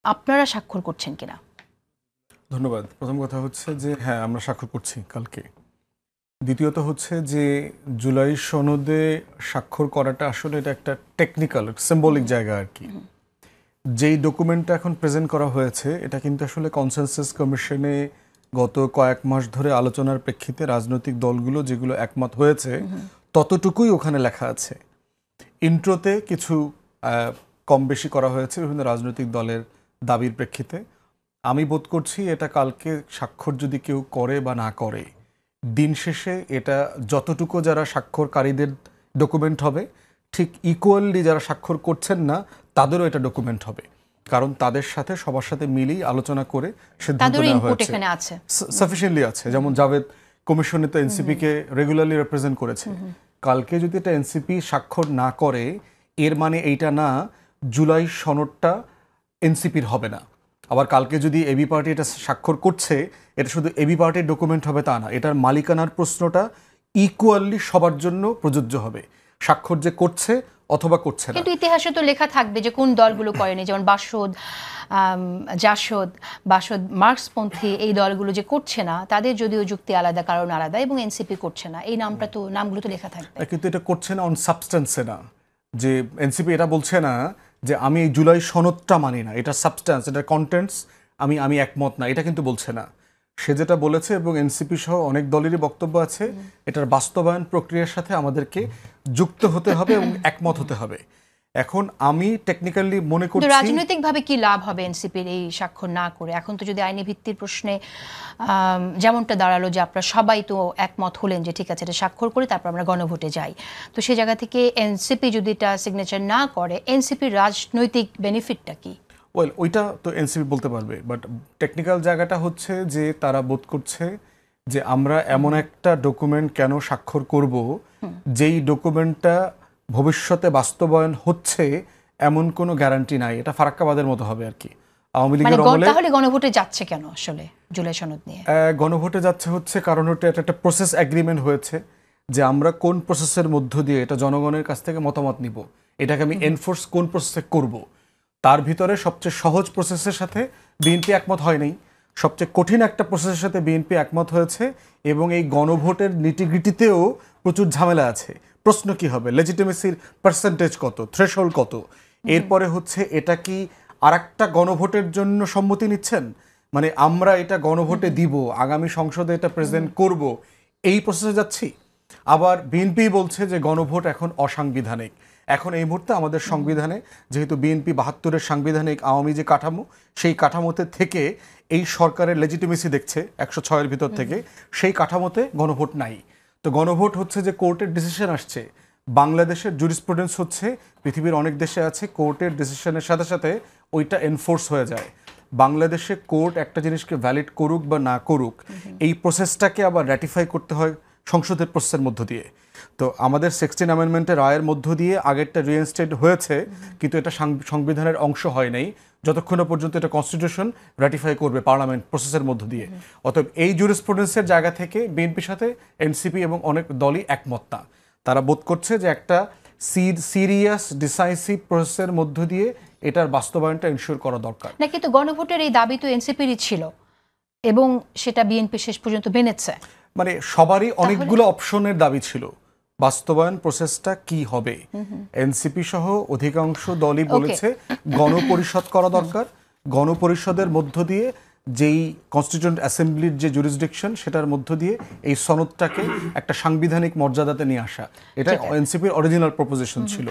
আপনারা স্বাক্ষর করছেন কিনা? ধন্যবাদ। প্রথম কথা হচ্ছে যে হ্যাঁ, আমরা স্বাক্ষর করছি কালকে। দ্বিতীয়ত হচ্ছে যে জুলাই সনদে স্বাক্ষর করাটা আসলে এটা একটা টেকনিক্যাল, সিম্বলিক জায়গা আর কি। যেই ডকুমেন্টটা এখন প্রেজেন্ট করা হয়েছে এটা কিন্তু আসলে কনসেনসাস কমিশনে গত কয়েক মাস ধরে আলোচনার প্রেক্ষিতে রাজনৈতিক দলগুলো যেগুলো একমত হয়েছে ততটুকুই ওখানে লেখা আছে। ইন্ট্রোতে কিছু কম বেশি করা হয়েছে বিভিন্ন রাজনৈতিক দলের দাবির প্রেক্ষিতে। আমি বোধ করছি এটা কালকে স্বাক্ষর যদি কেউ করে বা না করে, দিন শেষে এটা যতটুকু যারা স্বাক্ষরকারীদের ডকুমেন্ট হবে, ঠিক ইকুয়ালি যারা স্বাক্ষর করছেন না তাদেরও এটা ডকুমেন্ট হবে। কারণ তাদের সাথে সবার সাথে মিলিয়ে আলোচনা করে সিদ্ধান্ত নেওয়া হয়েছে, সাফিসিয়েন্টলি আছে। যেমন জাভেদ কমিশনে তো এনসিপিকে রেগুলারলি রিপ্রেজেন্ট করেছে। কালকে যদি এটা এনসিপি স্বাক্ষর না করে, এর মানে এইটা না জুলাই সনদটা এনসিপির হবে না। আবার কালকে যদি এবি পার্টি এটা স্বাক্ষর করছে, এটা শুধু এবি পার্টির ডকুমেন্ট হবে তা না, এটার মালিকানার প্রশ্নটা ইকুয়ালি সবার জন্য প্রযোজ্য হবে, স্বাক্ষর যে করছে অথবা করছে না। কিন্তু ইতিহাসে তো লেখা থাকবে যে কোন দলগুলো করেনি, যেমন বাসদ, জাসদ, মার্কসপন্থী এই দলগুলো যে করছে না, তাদের যদিও যুক্তি আলাদা, কারণ আলাদা, এবং এনসিপি করছে না, এই নামগুলো তো লেখা থাকবে। কিন্তু এটা করছে না অন সাবস্টেন্সে না, যে এনসিপি এটা বলছে না যে আমি এই জুলাই সনদটা মানি না, এটা সাবস্টেন্স, এটার কন্টেন্টস আমি একমত না, এটা কিন্তু বলছে না। সে যেটা বলেছে, এবং এনসিপি সহ অনেক দলেরই বক্তব্য আছে, এটার বাস্তবায়ন প্রক্রিয়ার সাথে আমাদেরকে যুক্ত হতে হবে এবং একমত হতে হবে। এখন আমি টেকনিক্যালি মনে করছি রাজনৈতিকভাবে কি লাভ হবে এনসিপির এই স্বাক্ষর না করে? এখন তো যদি আইনি ভিত্তির প্রশ্নে যেমনটা দাঁড়ালো যে আপনারা সবাই তো একমত হলেন যে ঠিক আছে এটা স্বাক্ষর করে তারপর আমরা গণভোটে যাই, তো সেই জায়গা থেকে এনসিপি যদি এটা সিগনেচার না করে, এনসিপির রাজনৈতিক বেনিফিটটা কি? ওয়েল, ওইটা তো এনসিপি বলতে পারবে, বাট টেকনিক্যাল জায়গাটা হচ্ছে যে তারা বোধ করছে যে আমরা এমন একটা ডকুমেন্ট কেন স্বাক্ষর করব যেই ডকুমেন্টটা ভবিষ্যতে বাস্তবায়ন হচ্ছে এমন কোনো গ্যারান্টি নাই। এটা ফারাক্কাবাদের মতো হবে আর কি। আওয়ামী লীগের আমলে তাহলে গণভোটে যাচ্ছে কেন আসলে জুলাই সনদ নিয়ে? গণভোটে যাচ্ছে হচ্ছে কারণ এটা একটা প্রসেস এগ্রিমেন্ট হয়েছে যে আমরা কোন প্রসেসের মধ্য দিয়ে এটা জনগণের কাছ থেকে মতামত নিব, এটাকে আমি এনফোর্স কোন প্রসেসে করব। তার ভিতরে সবচেয়ে সহজ প্রসেসের সাথে বিএনপি একমত হয় নাই, সবচেয়ে কঠিন একটা প্রসেসের সাথে বিএনপি একমত হয়েছে, এবং এই গণভোটের নিটিগ্রিটিতেও প্রচুর ঝামেলা আছে। প্রশ্ন কি হবে, লেজিটিমেসির পার্সেন্টেজ কত, থ্রেশহোল্ড কত, এরপরে হচ্ছে এটা কি আরেকটা গণভোটের জন্য সম্মতি নিচ্ছেন, মানে আমরা এটা গণভোটে দিব, আগামী সংসদে এটা প্রেজেন্ট করব, এই প্রসেসে যাচ্ছি। আবার বিএনপি বলছে যে গণভোট এখন অসাংবিধানিক। এখন এই মুহূর্তে আমাদের সংবিধানে যেহেতু বিএনপি ৭২-এর সাংবিধানিক আওয়ামী যে কাঠামো, সেই কাঠামোতে থেকে এই সরকারের লেজিটিমেসি দেখছে ১০৬-এর ভিতর থেকে, সেই কাঠামোতে গণভোট নাই। তো গণভোট হচ্ছে যে কোর্টের ডিসিশন আসছে। বাংলাদেশের জুরিসপ্রুডেন্স হচ্ছে পৃথিবীর অনেক দেশে আছে, কোর্টের ডিসিশনের সাথে সাথে ওইটা এনফোর্স হয়ে যায়। বাংলাদেশে কোর্ট একটা জিনিসকে ভ্যালিড করুক বা না করুক, এই প্রসেসটাকে আবার র্যাটিফাই করতে হয় সংসদের প্রসেসের মধ্য দিয়ে। তো আমাদের 16 অ্যামেন্ডমেন্টের রায়ের মধ্য দিয়ে আগেরটা রিইনস্টেট হয়েছে, কিন্তু এটা সংবিধানের অংশ হয় নাই যতক্ষণ পর্যন্ত এটা কনস্টিটিউশন র্যাটিফাই করবে পার্লামেন্ট প্রসেসের মধ্য দিয়ে। অতএব এই জুরিসপ্রুডেন্সের জায়গা থেকে বিএনপির সাথে এনসিপি এবং অনেক দলই একমত না। তারা বোধ করছে যে একটা সিরিয়াস ডিসাইসিভ প্রসেসের মধ্য দিয়ে এটার বাস্তবায়নটা ইনশিওর করা দরকার। না, কিন্তু গণভোটের এই দাবি তো এনসিপিরই ছিল এবং সেটা বিএনপি শেষ পর্যন্ত মেনেছে। মানে সবারই অনেকগুলো অপশনের দাবি ছিল, বাস্তবায়ন প্রসেসটা কি হবে। এনসিপি সহ অধিকাংশ দলই বলেছে গণপরিষদ করা দরকার, গণপরিষদের মধ্য দিয়ে যেই কনস্টিটিউয়েন্ট অ্যাসেম্বলির যে জুরিসডিকশন, সেটার মধ্য দিয়ে এই সনদটাকে একটা সাংবিধানিক মর্যাদাতে নিয়ে আসা, এটা এনসিপির অরিজিনাল প্রপোজিশন ছিল।